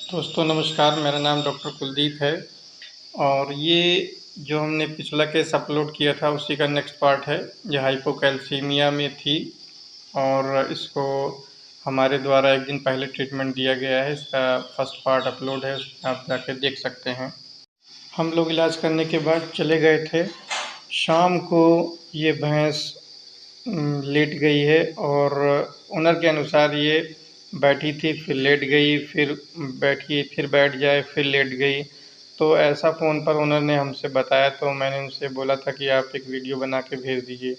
दोस्तों नमस्कार, मेरा नाम डॉक्टर कुलदीप है और ये जो हमने पिछला केस अपलोड किया था उसी का नेक्स्ट पार्ट है। ये हाइपोकैल्सीमिया में थी और इसको हमारे द्वारा एक दिन पहले ट्रीटमेंट दिया गया है। इसका फर्स्ट पार्ट अपलोड है, उसमें आप जाके देख सकते हैं। हम लोग इलाज करने के बाद चले गए थे। शाम को ये भैंस लेट गई है और ओनर के अनुसार ये बैठी थी, फिर लेट गई, फिर बैठी, फिर बैठ जाए, फिर लेट गई। तो ऐसा फ़ोन पर ओनर ने हमसे बताया, तो मैंने उनसे बोला था कि आप एक वीडियो बना के भेज दीजिए।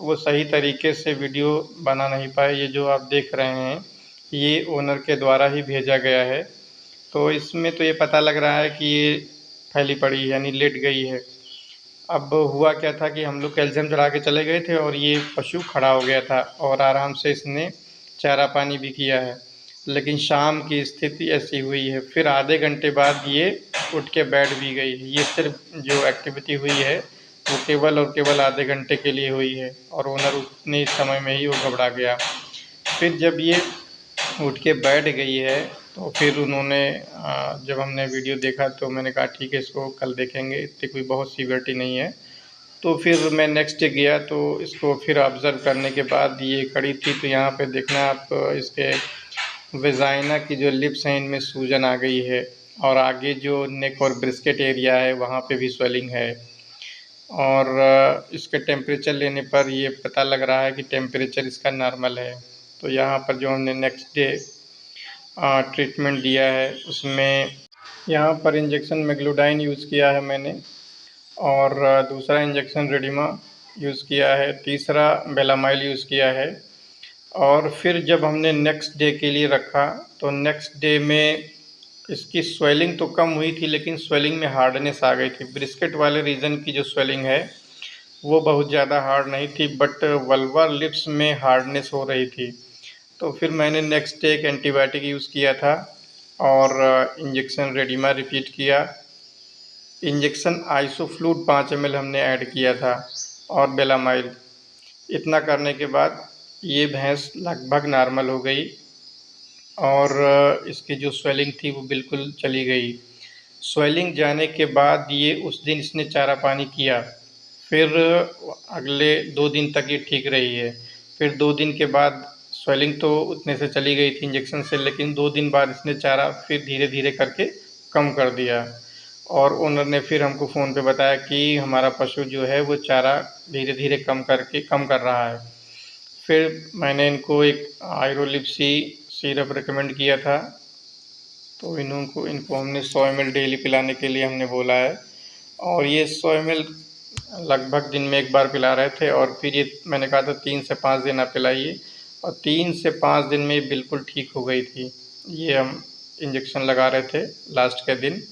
तो वो सही तरीके से वीडियो बना नहीं पाए। ये जो आप देख रहे हैं ये ओनर के द्वारा ही भेजा गया है। तो इसमें तो ये पता लग रहा है कि ये फैली पड़ी यानी लेट गई है। अब हुआ क्या था कि हम लोग कैल्शियम चढ़ा के चले गए थे और ये पशु खड़ा हो गया था और आराम से इसने चारा पानी भी किया है। लेकिन शाम की स्थिति ऐसी हुई है, फिर आधे घंटे बाद ये उठ के बैठ भी गई है। ये सिर्फ जो एक्टिविटी हुई है वो केवल और केवल आधे घंटे के लिए हुई है और ओनर उतने समय में ही वो घबरा गया। फिर जब ये उठ के बैठ गई है तो फिर उन्होंने जब हमने वीडियो देखा तो मैंने कहा ठीक है, इसको कल देखेंगे, इतनी कोई बहुत सीवियरिटी नहीं है। तो फिर मैं नेक्स्ट डे गया तो इसको फिर ऑब्ज़र्व करने के बाद ये खड़ी थी। तो यहाँ पे देखना आप, इसके वेजाइना की जो लिप्स हैं इनमें सूजन आ गई है और आगे जो नेक और ब्रिस्केट एरिया है वहाँ पे भी स्वेलिंग है। और इसके टेम्परेचर लेने पर ये पता लग रहा है कि टेम्परेचर इसका नॉर्मल है। तो यहाँ पर जो हमने नेक्स्ट डे ट्रीटमेंट दिया है उसमें यहाँ पर इंजेक्शन मेग्लोडाइन यूज़ किया है मैंने और दूसरा इंजेक्शन रेडिमा यूज़ किया है, तीसरा बेलामाइल यूज़ किया है। और फिर जब हमने नेक्स्ट डे के लिए रखा तो नेक्स्ट डे में इसकी स्वेलिंग तो कम हुई थी लेकिन स्वेलिंग में हार्डनेस आ गई थी। ब्रिस्केट वाले रीजन की जो स्वेलिंग है वो बहुत ज़्यादा हार्ड नहीं थी, बट वल्वर लिप्स में हार्डनेस हो रही थी। तो फिर मैंने नेक्स्ट डे एक एंटीबायोटिक यूज़ किया था और इंजेक्शन रेडिमा रिपीट किया। इंजेक्शन आइसोफ्लूड 5 ml हमने ऐड किया था और बेलामाइल। इतना करने के बाद ये भैंस लगभग नॉर्मल हो गई और इसकी जो स्वेलिंग थी वो बिल्कुल चली गई। स्वेलिंग जाने के बाद ये उस दिन इसने चारा पानी किया, फिर अगले 2 दिन तक ये ठीक रही है। फिर 2 दिन के बाद स्वेलिंग तो उतने से चली गई थी इंजेक्शन से, लेकिन 2 दिन बाद इसने चारा फिर धीरे धीरे करके कम कर दिया और ओनर ने फिर हमको फ़ोन पे बताया कि हमारा पशु जो है वो चारा धीरे धीरे कम कर रहा है। फिर मैंने इनको एक आयरोलिप्सी सिरप रिकमेंड किया था, तो इनको हमने 100 ml डेली पिलाने के लिए हमने बोला है और ये 100 ml लगभग दिन में एक बार पिला रहे थे। और फिर ये मैंने कहा था 3 से 5 दिन आप पिलाइए और 3 से 5 दिन में बिल्कुल ठीक हो गई थी। ये हम इंजेक्शन लगा रहे थे लास्ट के दिन।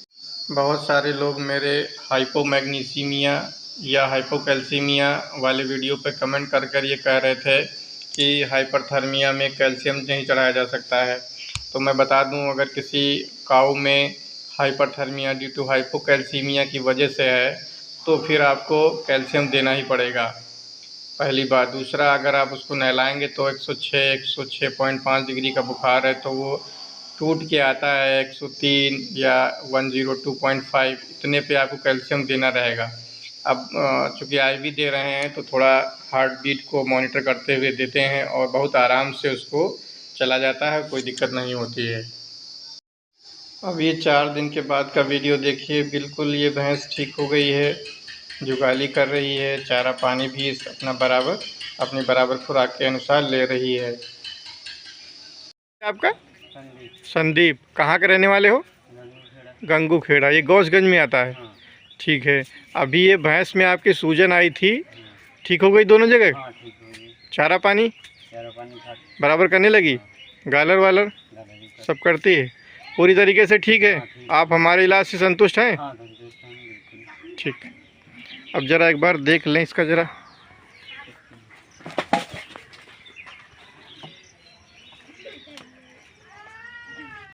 बहुत सारे लोग मेरे हाइपोमैग्नीसीमिया या हाइपोकैल्सीमिया वाले वीडियो पे कमेंट कर ये कह रहे थे कि हाइपरथर्मिया में कैल्शियम नहीं चढ़ाया जा सकता है। तो मैं बता दूं, अगर किसी काऊ में हाइपरथर्मिया ड्यू टू हाइपोकैल्सीमिया की वजह से है तो फिर आपको कैल्शियम देना ही पड़ेगा, पहली बात। दूसरा, अगर आप उसको नहलाएंगे तो 106.5 डिग्री का बुखार है तो वो टूट के आता है 103 या 102.5, इतने पे आपको कैल्शियम देना रहेगा। अब चूँकि आईवी दे रहे हैं तो थोड़ा हार्ट बीट को मॉनिटर करते हुए देते हैं और बहुत आराम से उसको चला जाता है, कोई दिक्कत नहीं होती है। अब ये 4 दिन के बाद का वीडियो देखिए, बिल्कुल ये भैंस ठीक हो गई है, जुगाली कर रही है, चारा पानी भी अपनी बराबर खुराक के अनुसार ले रही है। आपका संदीप कहाँ के रहने वाले हो? गंगू खेड़ा, ये गौसगंज में आता है। हाँ। ठीक है। अभी ये भैंस में आपकी सूजन आई थी, ठीक हो गई दोनों जगह? हाँ, ठीक हो गई। चारा पानी था बराबर करने लगी? हाँ। गालर वालर सब करती है पूरी तरीके से? ठीक है। हाँ, ठीक। आप हमारे इलाज से संतुष्ट हैं? हाँ, संतुष्ट हैं, बिल्कुल। ठीक। अब ज़रा एक बार देख लें इसका ज़रा।